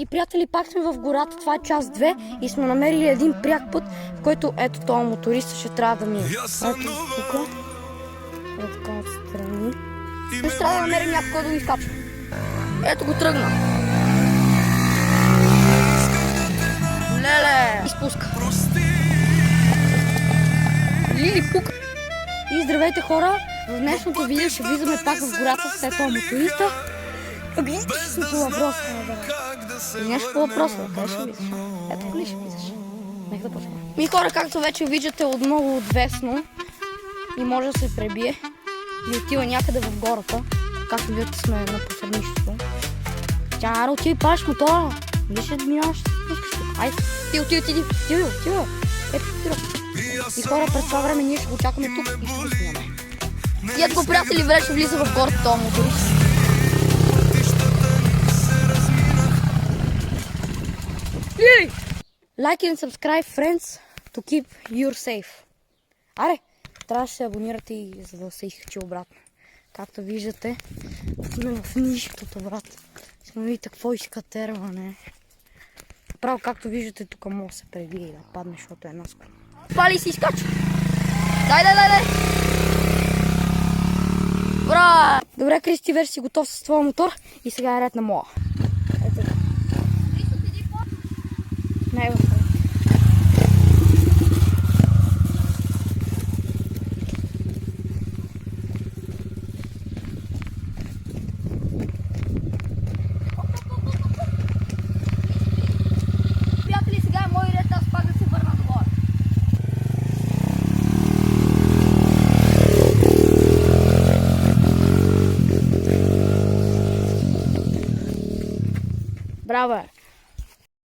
И приятели, пак сме в гората, това е част 2 и сме намерили един пряк път, в който ето този моторист ще трябва да мине. Ето тук. Ето така отстрани. И ще трябва да намерим някой да го изкачва. Ето го тръгна. Леле! Изпуска. Лили пука. И здравейте хора! В днешното видео ще влизаме пак в гората след това моториста. Гледайте си по въпроса, бе. И нещо по въпроса, къде ще влизаш? Ето къде ще влизаш? Нека да почнем. Ми хора, както вече виждате, отново отвесно и може да се пребие и отива някъде в гората. Както виждате, сме на посредничество. Тя, Ара, отиди, паш мотора. Вие ще минаваш, пускаш тук. Айде, ти отиди. Ето, и хора, през това време ние ще го чакаме тук и ще го снимаме. И ето го, приятели, вече влиза в гората този моторист. Like and subscribe, friends, to keep you safe. Аре, трябва да се абонирате и за да се изкачи обратно. Както виждате, сме в нищото, брат. Сме видите какво изкатерване. Право, както виждате, тук може да се пребие и да падне, защото е наскоро. Пали си изкача! Дай! Бра! Добре, Кристи, вече си готов с твоя мотор и сега е ред на моя. Ето. Не, приятели, сега е мой ред, аз пак да се върна догоре. Браво!